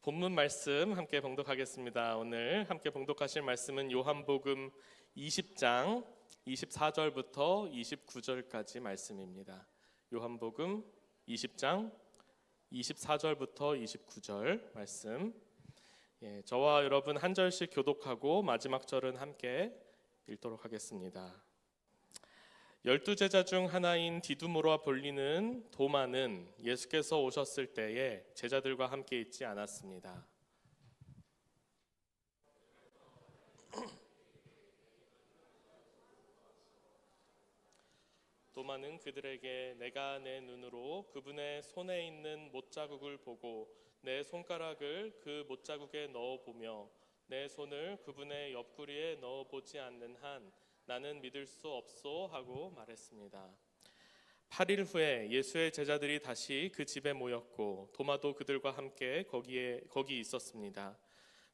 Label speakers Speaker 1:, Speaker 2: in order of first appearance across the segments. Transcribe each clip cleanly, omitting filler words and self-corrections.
Speaker 1: 본문 말씀 함께 봉독하겠습니다. 오늘 함께 봉독하실 말씀은 요한복음 20장 24절부터 29절까지 말씀입니다. 요한복음 20장 24절부터 29절 말씀. 저와 여러분 한 절씩 교독하고 마지막 절은 함께 읽도록 하겠습니다. 12제자 중 하나인 디두모라 불리는 도마는 예수께서 오셨을 때에 제자들과 함께 있지 않았습니다. 도마는 그들에게 내가 내 눈으로 그분의 손에 있는 못자국을 보고 내 손가락을 그 못자국에 넣어보며 내 손을 그분의 옆구리에 넣어보지 않는 한 나는 믿을 수 없소 하고 말했습니다. 8일 후에 예수의 제자들이 다시 그 집에 모였고 도마도 그들과 함께 거기 있었습니다.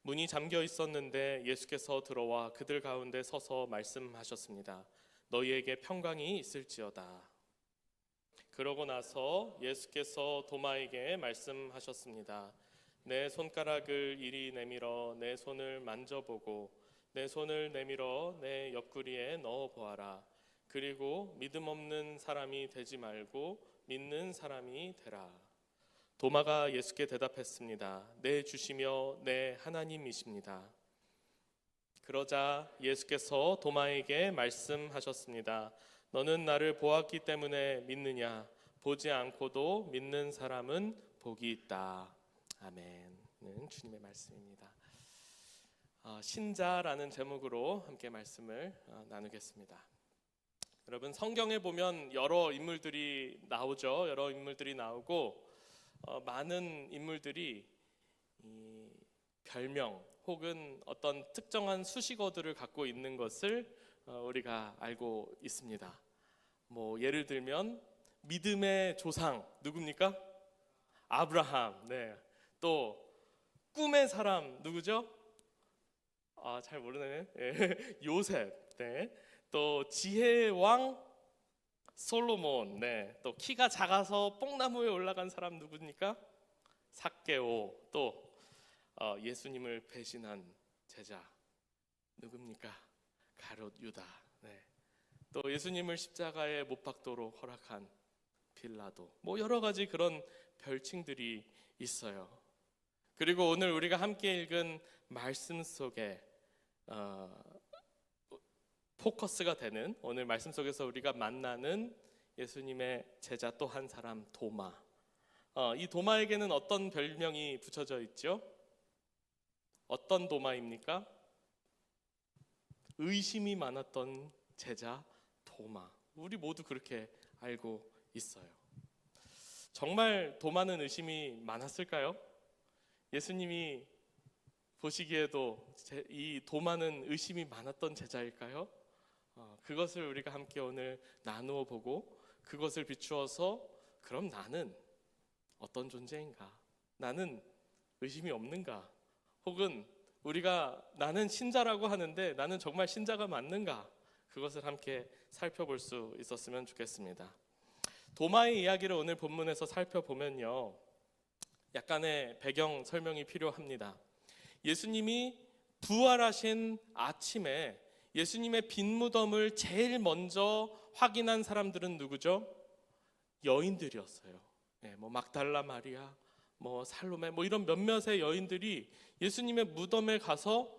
Speaker 1: 문이 잠겨 있었는데 예수께서 들어와 그들 가운데 서서 말씀하셨습니다. 너희에게 평강이 있을지어다. 그러고 나서 예수께서 도마에게 말씀하셨습니다. 내 손가락을 이리 내밀어 내 손을 만져보고 내 손을 내밀어 내 옆구리에 넣어보아라. 그리고 믿음 없는 사람이 되지 말고 믿는 사람이 되라. 도마가 예수께 대답했습니다. 내 주시며 내 하나님이십니다. 그러자 예수께서 도마에게 말씀하셨습니다. 너는 나를 보았기 때문에 믿느냐? 보지 않고도 믿는 사람은 복이 있다. 아멘은 주님의 말씀입니다. 신자라는 제목으로 함께 말씀을 나누겠습니다. 여러분, 성경에 보면 여러 인물들이 나오죠. 여러 인물들이 나오고 많은 인물들이 이 별명 혹은 어떤 특정한 수식어들을 갖고 있는 것을 우리가 알고 있습니다. 예를 들면 믿음의 조상 누굽니까? 아브라함. 네. 또 꿈의 사람 누구죠? 잘 모르네. 요셉. 네. 또 지혜의 왕 솔로몬. 네. 또 키가 작아서 뽕나무에 올라간 사람 누굽니까? 삭개오. 또 예수님을 배신한 제자 누굽니까? 가룟 유다. 네. 또 예수님을 십자가에 못 박도록 허락한 빌라도. 여러 가지 그런 별칭들이 있어요. 그리고 오늘 우리가 함께 읽은 말씀 속에 포커스가 되는 오늘 말씀 속에서 우리가 만나는 예수님의 제자 또 한 사람 도마. 이 도마에게는 어떤 별명이 붙여져 있죠? 어떤 도마입니까? 의심이 많았던 제자 도마. 우리 모두 그렇게 알고 있어요. 정말 도마는 의심이 많았을까요? 예수님이 보시기에도 이 도마는 의심이 많았던 제자일까요? 그것을 우리가 함께 오늘 나누어 보고 그것을 비추어서 그럼 나는 어떤 존재인가? 나는 의심이 없는가? 혹은 우리가 나는 신자라고 하는데 나는 정말 신자가 맞는가? 그것을 함께 살펴볼 수 있었으면 좋겠습니다. 도마의 이야기를 오늘 본문에서 살펴보면요, 약간의 배경 설명이 필요합니다. 예수님이 부활하신 아침에 예수님의 빈 무덤을 제일 먼저 확인한 사람들은 누구죠? 여인들이었어요. 막달라 마리아, 살로메, 이런 몇몇의 여인들이 예수님의 무덤에 가서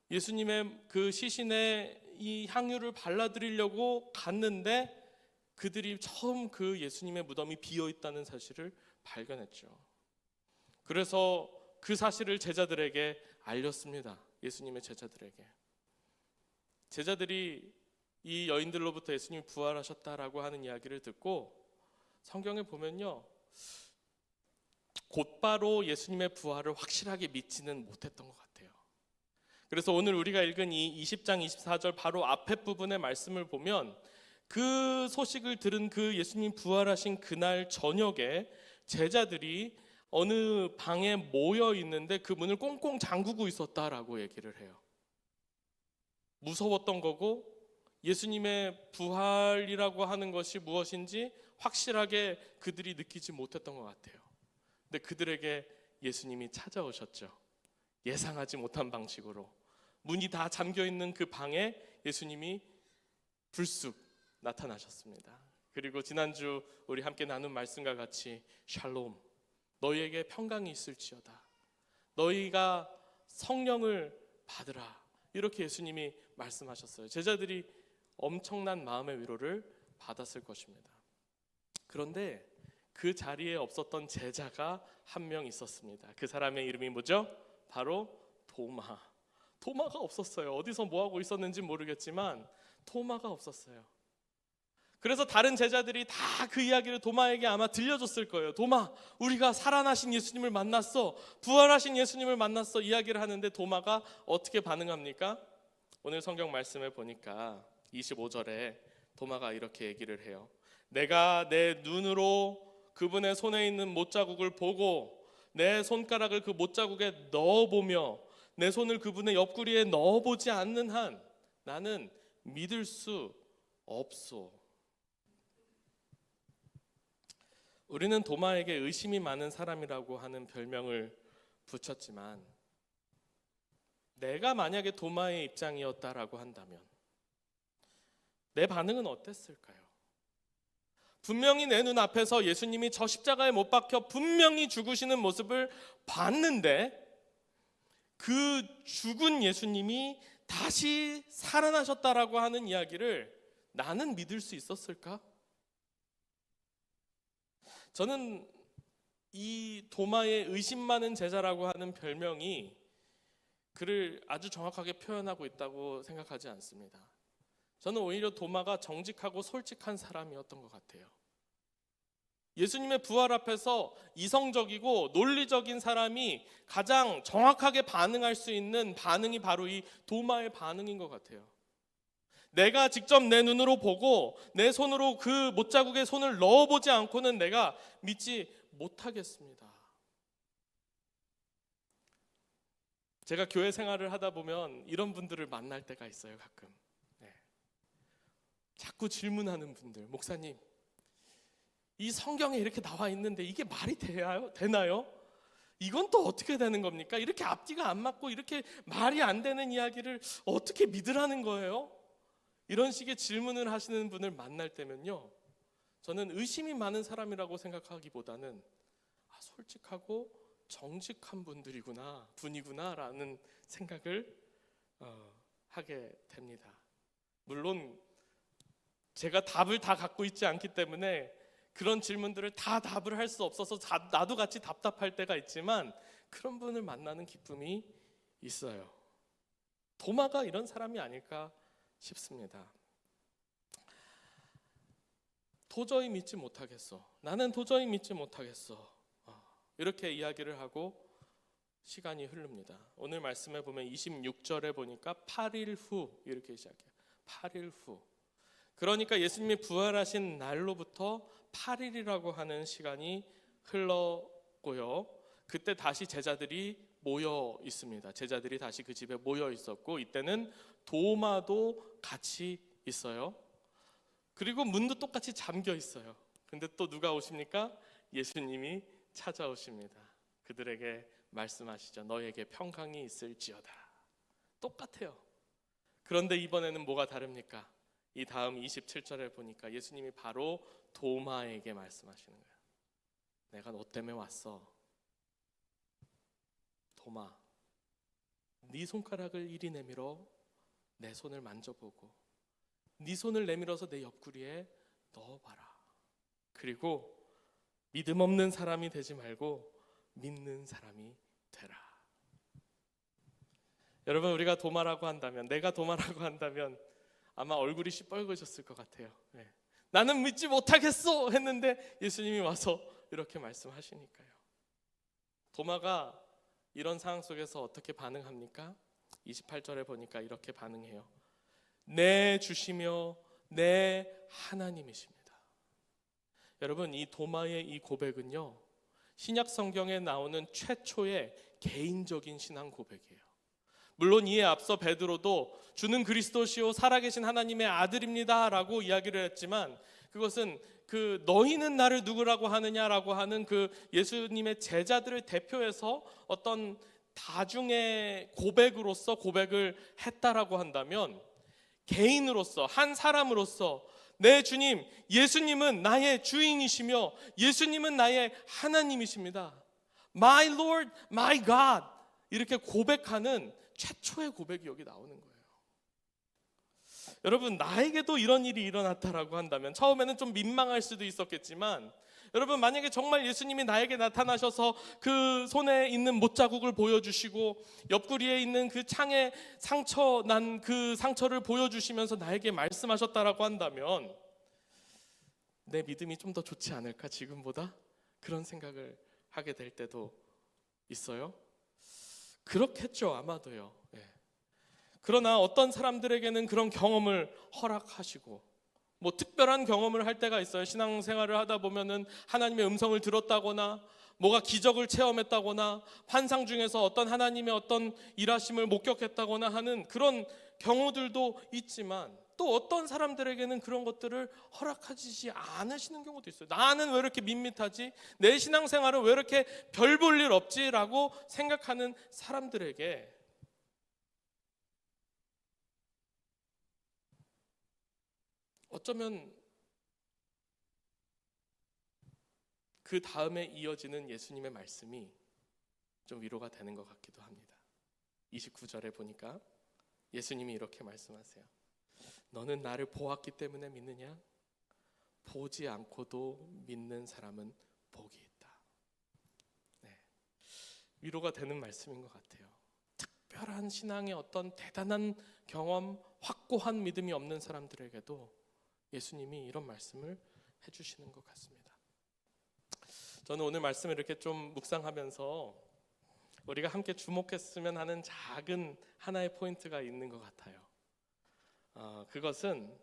Speaker 1: 예수님의 그 시신에 이 향유를 발라드리려고 갔는데 그들이 처음 그 예수님의 무덤이 비어 있다는 사실을 발견했죠. 그래서 그 사실을 제자들에게 알렸습니다. 예수님의 제자들에게. 제자들이 이 여인들로부터 예수님이 부활하셨다라고 하는 이야기를 듣고 성경에 보면요, 곧바로 예수님의 부활을 확실하게 믿지는 못했던 것 같아요. 그래서 오늘 우리가 읽은 이 20장 24절 바로 앞에 부분의 말씀을 보면 그 소식을 들은 그 예수님 부활하신 그날 저녁에 제자들이 어느 방에 모여 있는데 그 문을 꽁꽁 잠그고 있었다라고 얘기를 해요. 무서웠던 거고 예수님의 부활이라고 하는 것이 무엇인지 확실하게 그들이 느끼지 못했던 것 같아요. 근데 그들에게 예수님이 찾아오셨죠. 예상하지 못한 방식으로 문이 다 잠겨있는 그 방에 예수님이 불쑥 나타나셨습니다. 그리고 지난주 우리 함께 나눈 말씀과 같이 샬롬, 너희에게 평강이 있을지어다, 너희가 성령을 받으라, 이렇게 예수님이 말씀하셨어요. 제자들이 엄청난 마음의 위로를 받았을 것입니다. 그런데 그 자리에 없었던 제자가 한 명 있었습니다. 그 사람의 이름이 뭐죠? 바로 도마가 없었어요. 어디서 뭐하고 있었는지 모르겠지만 도마가 없었어요. 그래서 다른 제자들이 다 그 이야기를 도마에게 아마 들려줬을 거예요. 도마, 우리가 살아나신 예수님을 만났어, 부활하신 예수님을 만났어, 이야기를 하는데 도마가 어떻게 반응합니까? 오늘 성경 말씀에 보니까 25절에 도마가 이렇게 얘기를 해요. 내가 내 눈으로 그분의 손에 있는 못자국을 보고 내 손가락을 그 못자국에 넣어보며 내 손을 그분의 옆구리에 넣어보지 않는 한 나는 믿을 수 없소. 우리는 도마에게 의심이 많은 사람이라고 하는 별명을 붙였지만, 내가 만약에 도마의 입장이었다라고 한다면 내 반응은 어땠을까요? 분명히 내 눈앞에서 예수님이 저 십자가에 못 박혀 분명히 죽으시는 모습을 봤는데 그 죽은 예수님이 다시 살아나셨다라고 하는 이야기를 나는 믿을 수 있었을까? 저는 이 도마의 의심 많은 제자라고 하는 별명이 그를 아주 정확하게 표현하고 있다고 생각하지 않습니다. 저는 오히려 도마가 정직하고 솔직한 사람이었던 것 같아요. 예수님의 부활 앞에서 이성적이고 논리적인 사람이 가장 정확하게 반응할 수 있는 반응이 바로 이 도마의 반응인 것 같아요. 내가 직접 내 눈으로 보고 내 손으로 그 못자국에 손을 넣어보지 않고는 내가 믿지 못하겠습니다. 제가 교회 생활을 하다 보면 이런 분들을 만날 때가 있어요. 가끔 자꾸 질문하는 분들, 목사님, 이 성경에 이렇게 나와 있는데 이게 말이 되나요? 이건 또 어떻게 되는 겁니까? 이렇게 앞뒤가 안 맞고 이렇게 말이 안 되는 이야기를 어떻게 믿으라는 거예요? 이런 식의 질문을 하시는 분을 만날 때면요, 저는 의심이 많은 사람이라고 생각하기보다는 솔직하고 정직한 분이구나 라는 생각을 하게 됩니다. 물론 제가 답을 다 갖고 있지 않기 때문에 그런 질문들을 다 답을 할 수 없어서 나도 같이 답답할 때가 있지만 그런 분을 만나는 기쁨이 있어요. 도마가 이런 사람이 아닐까 싶습니다. 도저히 믿지 못하겠어. 나는 도저히 믿지 못하겠어. 이렇게 이야기를 하고 시간이 흐릅니다. 오늘 말씀에 보면 26절에 보니까 8일 후 이렇게 시작해요. 8일 후. 그러니까 예수님이 부활하신 날로부터 8일이라고 하는 시간이 흘렀고요. 그때 다시 제자들이 모여 있습니다. 제자들이 다시 그 집에 모여 있었고 이때는 도마도 같이 있어요. 그리고 문도 똑같이 잠겨 있어요. 근데 또 누가 오십니까? 예수님이 찾아오십니다. 그들에게 말씀하시죠. 너에게 평강이 있을지어다. 똑같아요. 그런데 이번에는 뭐가 다릅니까? 이 다음 27절에 보니까 예수님이 바로 도마에게 말씀하시는 거예요. 내가 너 때문에 왔어. 도마, 네 손가락을 이리 내밀어 내 손을 만져보고 네 손을 내밀어서 내 옆구리에 넣어봐라. 그리고 믿음 없는 사람이 되지 말고 믿는 사람이 되라. 여러분, 우리가 도마라고 한다면, 내가 도마라고 한다면 아마 얼굴이 시뻘겋었을 것 같아요. 나는 믿지 못하겠어 했는데 예수님이 와서 이렇게 말씀하시니까요. 도마가 이런 상황 속에서 어떻게 반응합니까? 28절에 보니까 이렇게 반응해요. 내 주시며 내 하나님이십니다. 여러분, 이 도마의 이 고백은요, 신약 성경에 나오는 최초의 개인적인 신앙 고백이에요. 물론 이에 앞서 베드로도 주는 그리스도시요 살아계신 하나님의 아들입니다 라고 이야기를 했지만 그것은 그 너희는 나를 누구라고 하느냐라고 하는 그 예수님의 제자들을 대표해서 어떤 다중의 고백으로서 고백을 했다라고 한다면, 개인으로서 한 사람으로서 내 주님, 예수님은 나의 주인이시며 예수님은 나의 하나님이십니다. My Lord, my God, 이렇게 고백하는 최초의 고백이 여기 나오는 거예요. 여러분, 나에게도 이런 일이 일어났다라고 한다면 처음에는 좀 민망할 수도 있었겠지만, 여러분, 만약에 정말 예수님이 나에게 나타나셔서 그 손에 있는 못자국을 보여주시고 옆구리에 있는 그 창에 상처 난 그 상처를 보여주시면서 나에게 말씀하셨다라고 한다면 내 믿음이 좀 더 좋지 않을까, 지금보다? 그런 생각을 하게 될 때도 있어요. 그렇겠죠, 아마도요. 예. 그러나 어떤 사람들에게는 그런 경험을 허락하시고, 뭐 특별한 경험을 할 때가 있어요. 신앙생활을 하다 보면은 하나님의 음성을 들었다거나 뭐가 기적을 체험했다거나 환상 중에서 어떤 하나님의 어떤 일하심을 목격했다거나 하는 그런 경우들도 있지만, 또 어떤 사람들에게는 그런 것들을 허락하시지 않으시는 경우도 있어요. 나는 왜 이렇게 밋밋하지? 내 신앙생활은 왜 이렇게 별 볼 일 없지? 라고 생각하는 사람들에게 어쩌면 그 다음에 이어지는 예수님의 말씀이 좀 위로가 되는 것 같기도 합니다. 29절에 보니까 예수님이 이렇게 말씀하세요. 너는 나를 보았기 때문에 믿느냐? 보지 않고도 믿는 사람은 복이 있다. 네. 위로가 되는 말씀인 것 같아요. 특별한 신앙의 어떤 대단한 경험, 확고한 믿음이 없는 사람들에게도 예수님이 이런 말씀을 해주시는 것 같습니다. 저는 오늘 말씀을 이렇게 좀 묵상하면서 우리가 함께 주목했으면 하는 작은 하나의 포인트가 있는 것 같아요. 그것은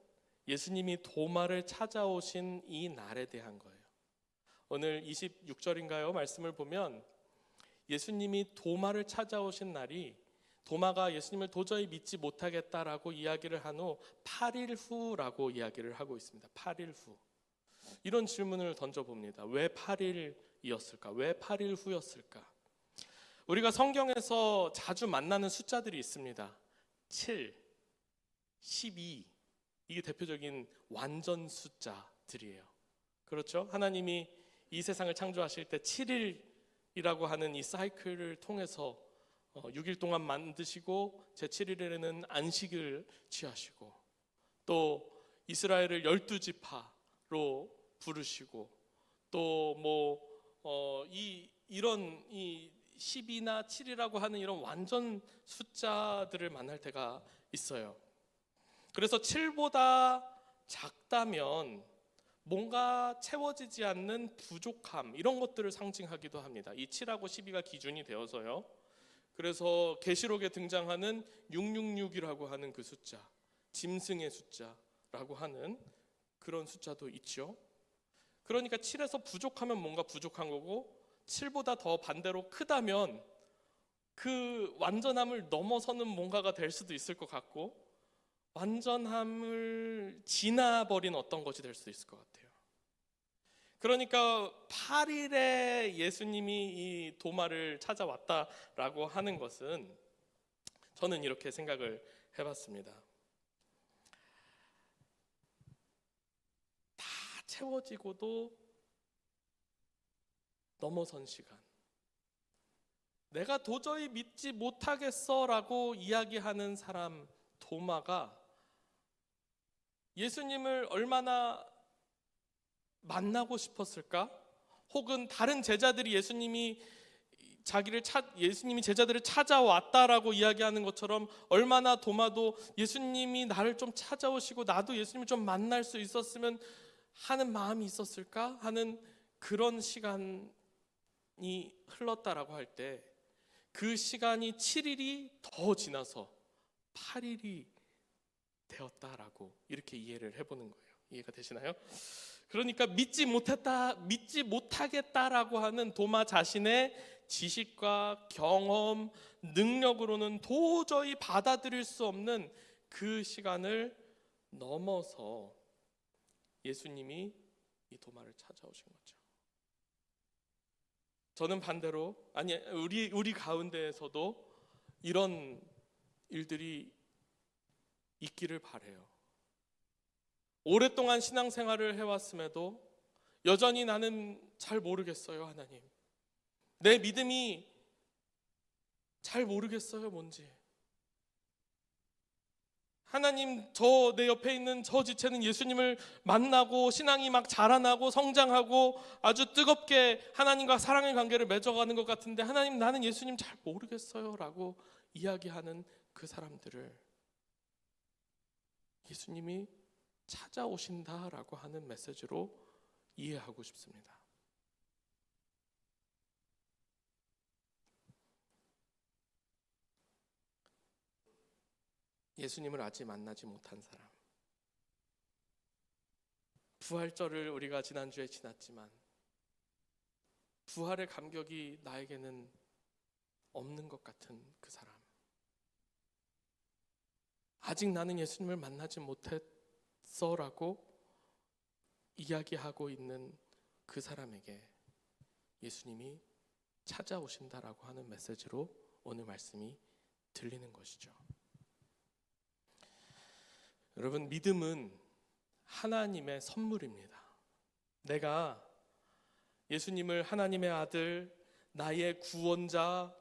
Speaker 1: 예수님이 도마를 찾아오신 이 날에 대한 거예요. 오늘 26절인가요? 말씀을 보면 예수님이 도마를 찾아오신 날이, 도마가 예수님을 도저히 믿지 못하겠다라고 이야기를 한 후 8일 후라고 이야기를 하고 있습니다. 8일 후. 이런 질문을 던져봅니다. 왜 8일이었을까? 왜 8일 후였을까? 우리가 성경에서 자주 만나는 숫자들이 있습니다. 7, 12, 이게 대표적인 완전 숫자들이에요. 그렇죠? 하나님이 이 세상을 창조하실 때 7일이라고 하는 이 사이클을 통해서 6일 동안 만드시고 제7일에는 안식을 취하시고, 또 이스라엘을 12지파로 부르시고, 또 이런 10이나 7이라고 하는 이런 완전 숫자들을 만날 때가 있어요. 그래서 7보다 작다면 뭔가 채워지지 않는 부족함, 이런 것들을 상징하기도 합니다. 이 7하고 12가 기준이 되어서요. 그래서 계시록에 등장하는 666이라고 하는 그 숫자, 짐승의 숫자라고 하는 그런 숫자도 있죠. 그러니까 7에서 부족하면 뭔가 부족한 거고, 7보다 더 반대로 크다면 그 완전함을 넘어서는 뭔가가 될 수도 있을 것 같고, 완전함을 지나버린 어떤 것이 될 수도 있을 것 같아요. 그러니까 8일에 예수님이 이 도마를 찾아왔다라고 하는 것은, 저는 이렇게 생각을 해봤습니다. 다 채워지고도 넘어선 시간, 내가 도저히 믿지 못하겠어라고 이야기하는 사람 도마가 예수님을 얼마나 만나고 싶었을까? 혹은 다른 제자들이 예수님이 제자들을 찾아왔다라고 이야기하는 것처럼 얼마나 도마도 예수님이 나를 좀 찾아오시고 나도 예수님을 좀 만날 수 있었으면 하는 마음이 있었을까 하는 그런 시간이 흘렀다라고 할 때, 그 시간이 7일이 더 지나서 8일이 되었다라고 이렇게 이해를 해보는 거예요. 이해가 되시나요? 그러니까 믿지 못하겠다라고 하는 도마 자신의 지식과 경험, 능력으로는 도저히 받아들일 수 없는 그 시간을 넘어서 예수님이 이 도마를 찾아오신 거죠. 저는 반대로 우리 가운데에서도 이런 일들이 있기를 바라요. 오랫동안 신앙생활을 해왔음에도 여전히 나는 잘 모르겠어요. 하나님, 내 믿음이 잘 모르겠어요. 뭔지. 하나님, 내 옆에 있는 저 지체는 예수님을 만나고 신앙이 막 자라나고 성장하고 아주 뜨겁게 하나님과 사랑의 관계를 맺어가는 것 같은데, 하나님, 나는 예수님 잘 모르겠어요 라고 이야기하는 그 사람들을 예수님이 찾아오신다라고 하는 메시지로 이해하고 싶습니다. 예수님을 아직 만나지 못한 사람, 부활절을 우리가 지난주에 지났지만 부활의 감격이 나에게는 없는 것 같은 그 사람, 아직 나는 예수님을 만나지 못했어라고 이야기하고 있는 그 사람에게 예수님이 찾아오신다라고 하는 메시지로 오늘 말씀이 들리는 것이죠. 여러분, 믿음은 하나님의 선물입니다. 내가 예수님을 하나님의 아들, 나의 구원자,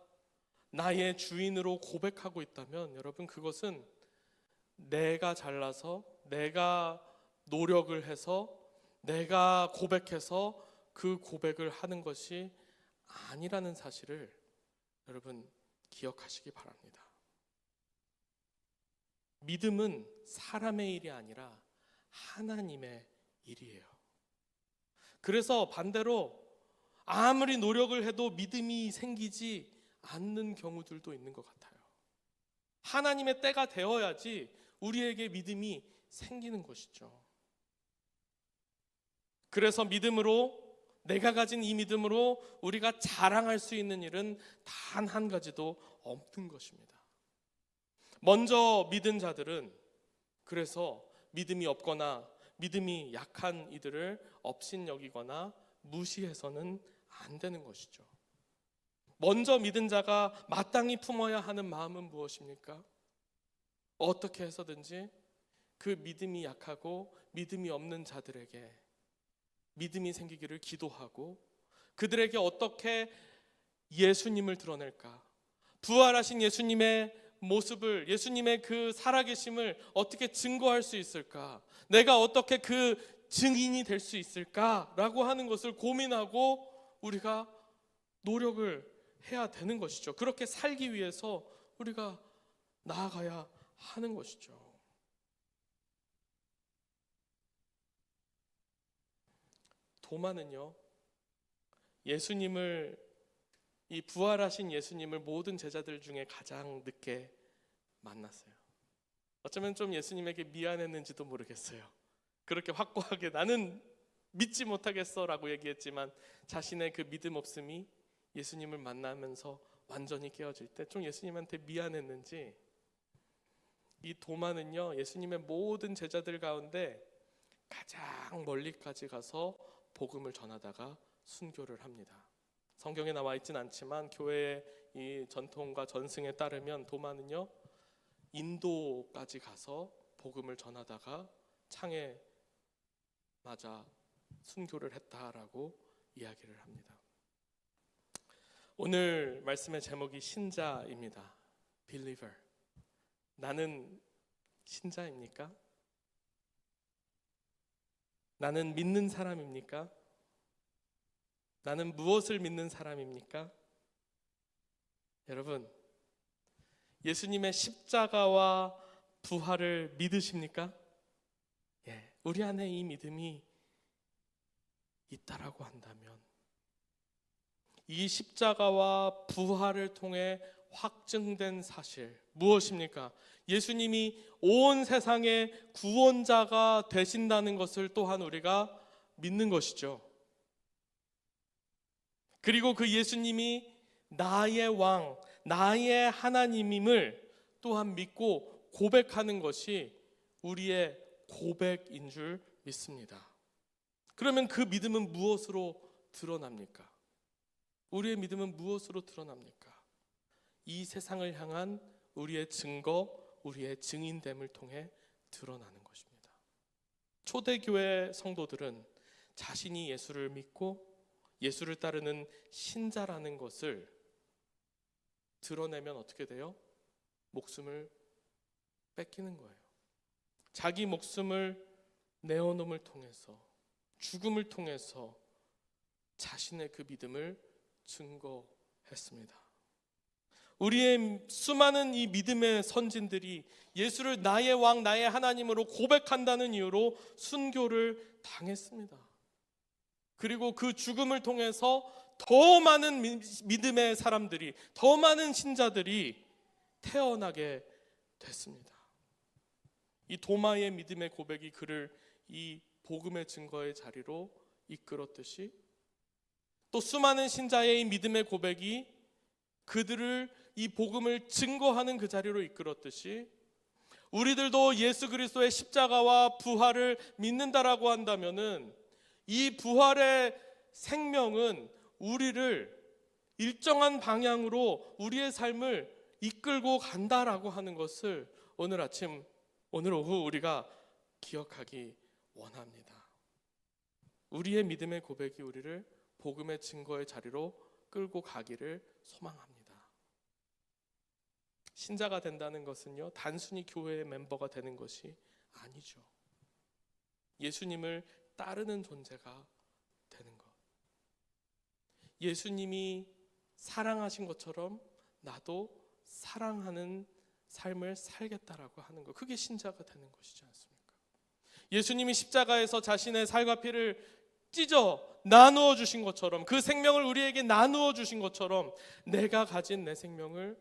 Speaker 1: 나의 주인으로 고백하고 있다면, 여러분, 그것은 내가 잘나서, 내가 노력을 해서, 내가 고백해서 그 고백을 하는 것이 아니라는 사실을 여러분 기억하시기 바랍니다. 믿음은 사람의 일이 아니라 하나님의 일이에요. 그래서 반대로 아무리 노력을 해도 믿음이 생기지 않는 경우들도 있는 것 같아요. 하나님의 때가 되어야지 우리에게 믿음이 생기는 것이죠. 그래서 내가 가진 이 믿음으로 우리가 자랑할 수 있는 일은 단 한 가지도 없는 것입니다. 먼저 믿은 자들은 그래서 믿음이 없거나 믿음이 약한 이들을 업신여기거나 무시해서는 안 되는 것이죠. 먼저 믿은 자가 마땅히 품어야 하는 마음은 무엇입니까? 어떻게 해서든지 그 믿음이 약하고 믿음이 없는 자들에게 믿음이 생기기를 기도하고, 그들에게 어떻게 예수님을 드러낼까, 부활하신 예수님의 모습을, 예수님의 그 살아계심을 어떻게 증거할 수 있을까, 내가 어떻게 그 증인이 될 수 있을까라고 하는 것을 고민하고 우리가 노력을 해야 되는 것이죠. 그렇게 살기 위해서 우리가 나아가야 하는 것이죠. 도마는요, 이 부활하신 예수님을 모든 제자들 중에 가장 늦게 만났어요. 어쩌면 좀 예수님에게 미안했는지도 모르겠어요. 그렇게 확고하게 나는 믿지 못하겠어 라고 얘기했지만 자신의 그 믿음 없음이 예수님을 만나면서 완전히 깨어질 때 좀 예수님한테 미안했는지, 이 도마는요, 예수님의 모든 제자들 가운데 가장 멀리까지 가서 복음을 전하다가 순교를 합니다. 성경에 나와 있진 않지만 교회의 이 전통과 전승에 따르면 도마는요, 인도까지 가서 복음을 전하다가 창에 맞아 순교를 했다라고 이야기를 합니다. 오늘 말씀의 제목이 신자입니다. Believer. 나는 신자입니까? 나는 믿는 사람입니까? 나는 무엇을 믿는 사람입니까? 여러분, 예수님의 십자가와 부활을 믿으십니까? 예, 우리 안에 이 믿음이 있다라고 한다면, 이 십자가와 부활을 통해 확증된 사실 무엇입니까? 예수님이 온 세상의 구원자가 되신다는 것을 또한 우리가 믿는 것이죠. 그리고 그 예수님이 나의 왕, 나의 하나님임을 또한 믿고 고백하는 것이 우리의 고백인 줄 믿습니다. 그러면 그 믿음은 무엇으로 드러납니까? 우리의 믿음은 무엇으로 드러납니까? 이 세상을 향한 우리의 증거, 우리의 증인됨을 통해 드러나는 것입니다. 초대교회 성도들은 자신이 예수를 믿고 예수를 따르는 신자라는 것을 드러내면 어떻게 돼요? 목숨을 뺏기는 거예요. 자기 목숨을 내어놓음을 통해서, 죽음을 통해서 자신의 그 믿음을 증거했습니다. 우리의 수많은 이 믿음의 선진들이 예수를 나의 왕, 나의 하나님으로 고백한다는 이유로 순교를 당했습니다. 그리고 그 죽음을 통해서 더 많은 믿음의 사람들이, 더 많은 신자들이 태어나게 됐습니다. 이 도마의 믿음의 고백이 그를 이 복음의 증거의 자리로 이끌었듯이, 또 수많은 신자의 이 믿음의 고백이 그들을 이 복음을 증거하는 그 자리로 이끌었듯이, 우리들도 예수 그리스도의 십자가와 부활을 믿는다라고 한다면은 이 부활의 생명은 우리를 일정한 방향으로 우리의 삶을 이끌고 간다라고 하는 것을 오늘 아침, 오늘 오후 우리가 기억하기 원합니다. 우리의 믿음의 고백이 우리를 복음의 증거의 자리로 끌고 가기를 소망합니다. 신자가 된다는 것은요, 단순히 교회의 멤버가 되는 것이 아니죠. 예수님을 따르는 존재가 되는 것. 예수님이 사랑하신 것처럼 나도 사랑하는 삶을 살겠다라고 하는 것. 그게 신자가 되는 것이지 않습니까? 예수님이 십자가에서 자신의 살과 피를 찢어 나누어 주신 것처럼, 그 생명을 우리에게 나누어 주신 것처럼 내가 가진 내 생명을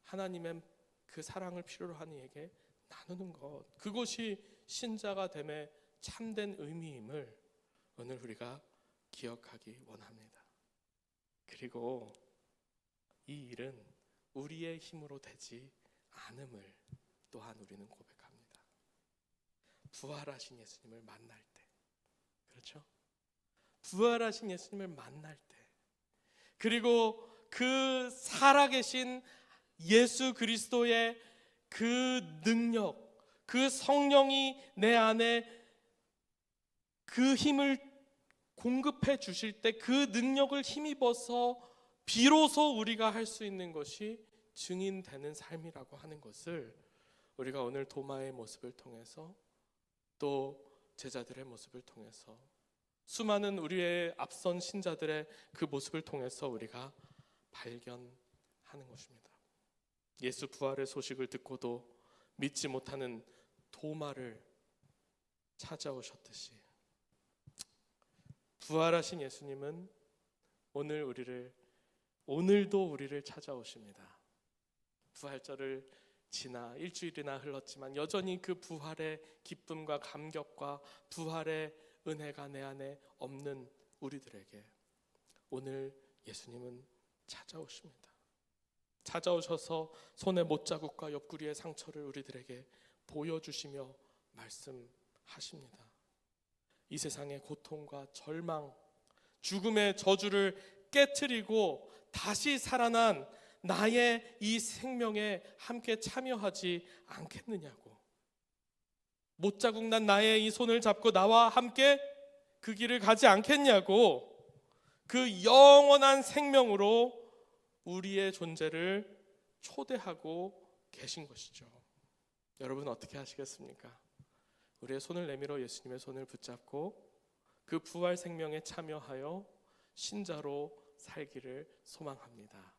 Speaker 1: 하나님의 그 사랑을 필요로 하는 이에게 나누는 것, 그것이 신자가 됨의 참된 의미임을 오늘 우리가 기억하기 원합니다. 그리고 이 일은 우리의 힘으로 되지 않음을 또한 우리는 고백합니다. 부활하신 예수님을 만날 때, 그렇죠? 부활하신 예수님을 만날 때, 그리고 그 살아계신 예수 그리스도의 그 능력, 그 성령이 내 안에 그 힘을 공급해 주실 때 그 능력을 힘입어서 비로소 우리가 할 수 있는 것이 증인되는 삶이라고 하는 것을 우리가 오늘 도마의 모습을 통해서, 또 제자들의 모습을 통해서, 수많은 우리의 앞선 신자들의 그 모습을 통해서 우리가 발견하는 것입니다. 예수 부활의 소식을 듣고도 믿지 못하는 도마를 찾아오셨듯이 부활하신 예수님은 오늘도 우리를 찾아오십니다. 부활절을 지나 일주일이나 흘렀지만 여전히 그 부활의 기쁨과 감격과 부활의 은혜가 내 안에 없는 우리들에게 오늘 예수님은 찾아오십니다. 찾아오셔서 손의 못자국과 옆구리의 상처를 우리들에게 보여주시며 말씀하십니다. 이 세상의 고통과 절망, 죽음의 저주를 깨트리고 다시 살아난 나의 이 생명에 함께 참여하지 않겠느냐고, 못자국 난 나의 이 손을 잡고 나와 함께 그 길을 가지 않겠냐고, 그 영원한 생명으로 우리의 존재를 초대하고 계신 것이죠. 여러분 어떻게 하시겠습니까? 우리의 손을 내밀어 예수님의 손을 붙잡고 그 부활 생명에 참여하여 신자로 살기를 소망합니다.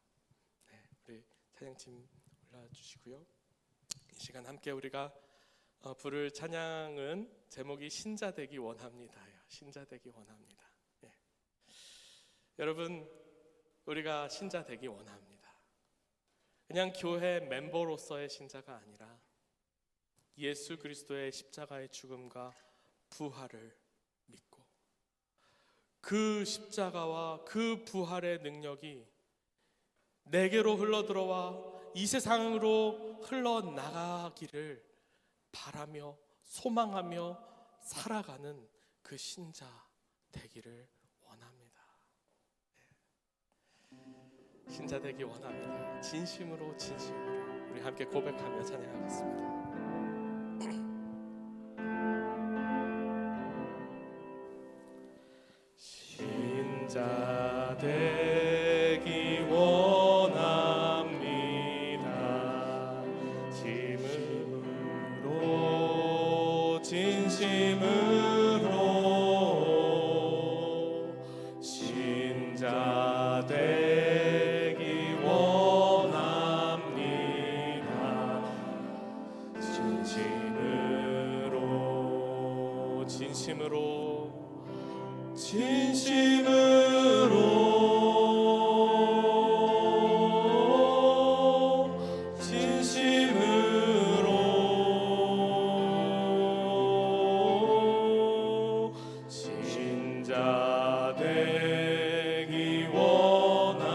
Speaker 1: 네, 우리 찬양팀 올라주시고요. 이 시간 함께 우리가 부를 찬양은 제목이 신자 되기 원합니다. 신자 되기 원합니다. 네. 여러분, 우리가 신자 되기 원합니다. 그냥 교회 멤버로서의 신자가 아니라 예수 그리스도의 십자가의 죽음과 부활을 믿고 그 십자가와 그 부활의 능력이 내게로 흘러들어와 이 세상으로 흘러나가기를 바라며 소망하며 살아가는 그 신자 되기를 원합니다. 신자 되기 원합니다. 진심으로 우리 함께 고백하며 찬양하겠습니다. 신자 되기 원합니다. 진심으로 신자 되기 원합니다. 신자 되기 원합니다.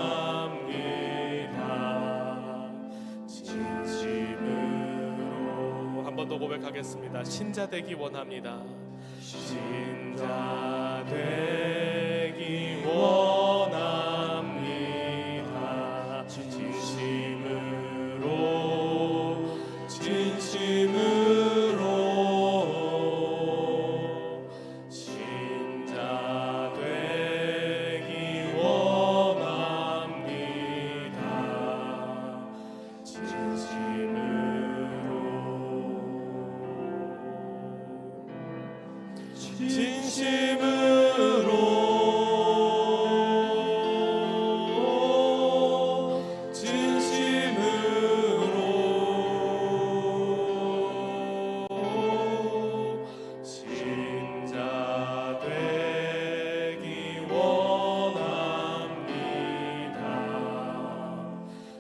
Speaker 1: 진심으로 한 번 더 고백하겠습니다. 신자 되기 원합니다. 신자 되기 원합니다. 진심으로 신자 되기 원합니다. 신자 되기 원합니다.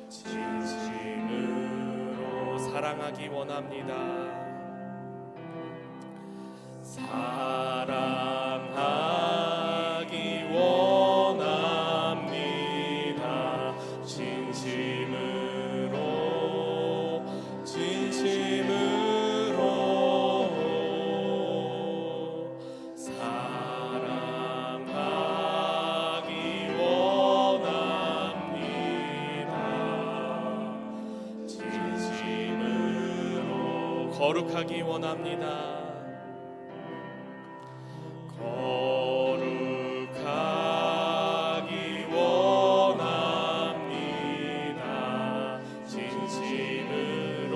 Speaker 1: 진심으로 사랑하기 원합니다. 사랑하기 원합니다. 진심으로 사랑하기 원합니다. 진심으로 거룩하기 원합니다. 거룩하기 원합니다. 진심으로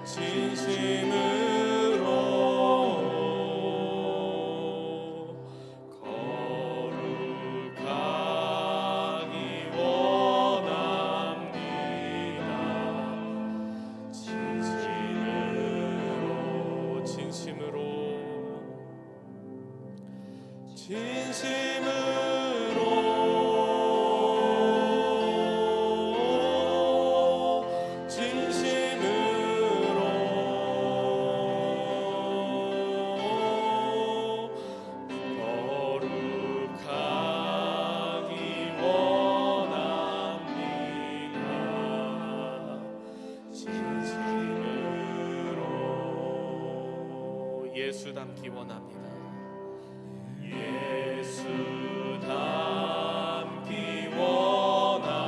Speaker 1: 거룩하기 원합니다. 예수 닮기 원합니다. 예수 닮기 원합니다.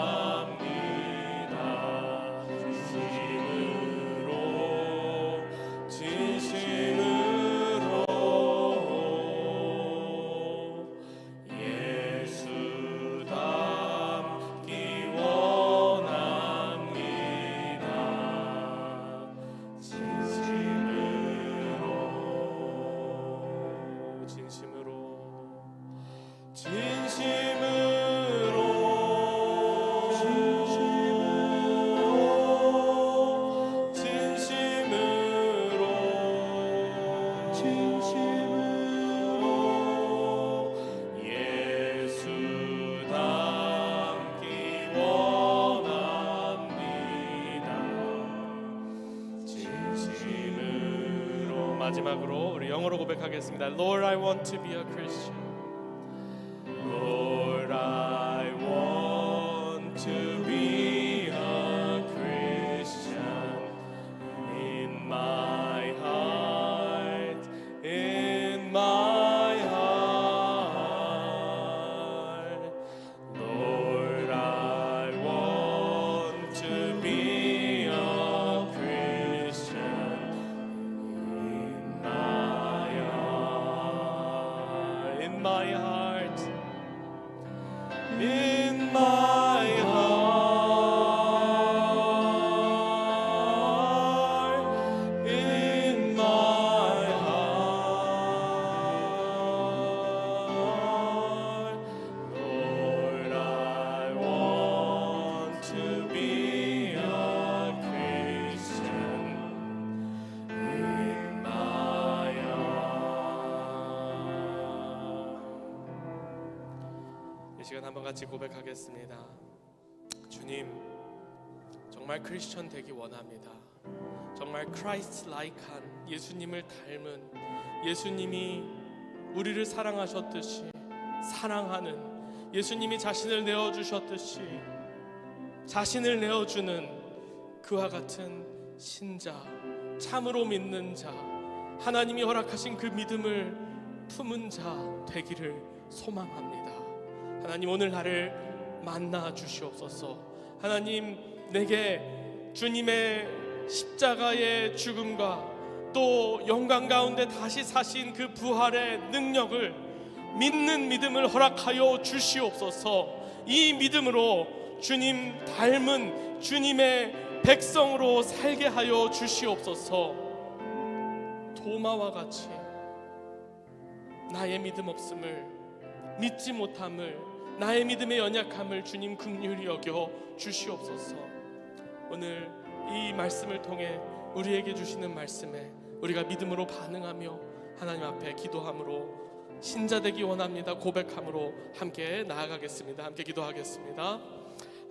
Speaker 1: 진심으로 예수 닮기 원합니다. 마지막으로 우리 영어로 고백하겠습니다. Lord, I want to be a Christian. Lord, I want to be a Christian in my heart, in my heart, in my heart, in my heart. Lord, I want to be a Christian in my heart. 이 시간 한번 같이 고백하겠습니다. 주님, 정말 크리스천 되기 원합니다. 정말 크라이스트 라이크한, 예수님을 닮은, 예수님이 우리를 사랑하셨듯이 사랑하는, 예수님이 자신을 내어주셨듯이 자신을 내어주는 그와 같은 신자, 참으로 믿는 자, 하나님이 허락하신 그 믿음을 품은 자 되기를 소망합니다. 하나님, 오늘 나를 만나 주시옵소서. 하나님, 내게 주님의 십자가의 죽음과 또 영광 가운데 다시 사신 그 부활의 능력을 믿는 믿음을 허락하여 주시옵소서. 이 믿음으로 주님 닮은 주님의 백성으로 살게 하여 주시옵소서. 도마와 같이 나의 믿음 없음을, 믿지 못함을, 나의 믿음의 연약함을 주님 긍휼히 여겨 주시옵소서. 오늘 이 말씀을 통해 우리에게 주시는 말씀에 우리가 믿음으로 반응하며 하나님 앞에 기도함으로 신자 되기 원합니다. 고백함으로 함께 나아가겠습니다. 함께 기도하겠습니다.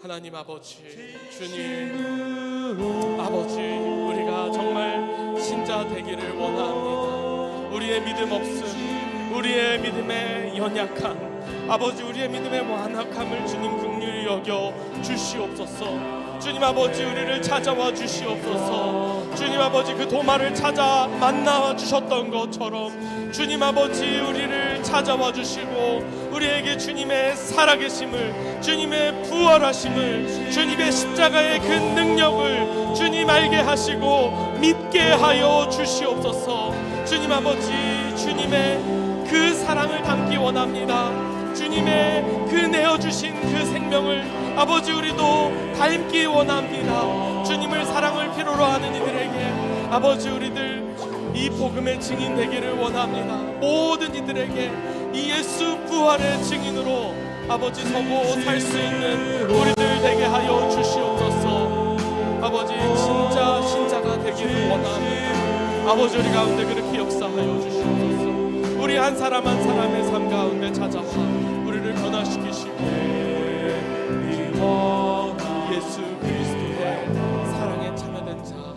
Speaker 1: 하나님 아버지, 주님 아버지, 우리가 정말 신자 되기를 원합니다. 우리의 믿음 없음, 우리의 믿음의 연약함, 아버지, 우리의 믿음의 완악함을 주님 긍휼히 여겨 주시옵소서. 주님 아버지, 우리를 찾아와 주시옵소서. 주님 아버지, 그 도마를 찾아 만나 주셨던 것처럼 주님 아버지, 우리를 찾아와 주시고 우리에게 주님의 살아계심을, 주님의 부활하심을, 주님의 십자가의 그 능력을 주님 알게 하시고 믿게 하여 주시옵소서. 주님 아버지, 주님의 그 사랑을 담기 원합니다. 주님의 그 내어주신 그 생명을 아버지, 우리도 닮기 원합니다. 주님을 사랑을 필요로 하는 이들에게 아버지, 우리들 이 복음의 증인 되기를 원합니다. 모든 이들에게 이 예수 부활의 증인으로 아버지 서고 살 수 있는 우리들 되게 하여 주시옵소서. 아버지, 진짜 신자가 되기를 원합니다. 아버지, 우리 가운데 그렇게 역사하여 주시옵소서. 우리 한 사람 한 사람의 삶 가운데 찾아와 우리를 변화시키시고 예수 그리스도의 사랑에 참여된 자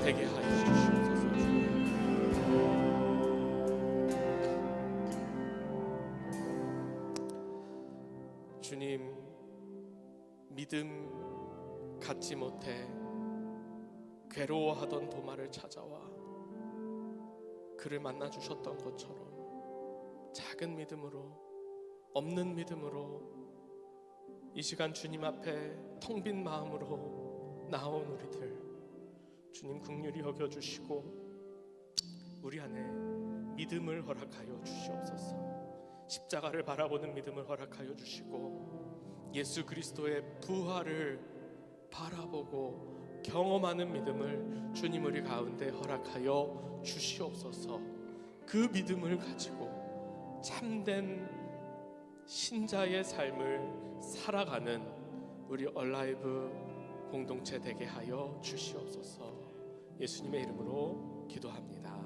Speaker 1: 되게 하여 주시옵소서. 주님, 믿음 갖지 못해 괴로워하던 도마를 찾아와 그를 만나 주셨던 것처럼 작은 믿음으로, 없는 믿음으로 이 시간 주님 앞에 텅 빈 마음으로 나온 우리들 주님 긍휼히 여겨주시고 우리 안에 믿음을 허락하여 주시옵소서. 십자가를 바라보는 믿음을 허락하여 주시고 예수 그리스도의 부활을 바라보고 경험하는 믿음을 주님 우리 가운데 허락하여 주시옵소서. 그 믿음을 가지고 참된 신자의 삶을 살아가는 우리 얼라이브 공동체 되게 하여 주시옵소서. 예수님의 이름으로 기도합니다.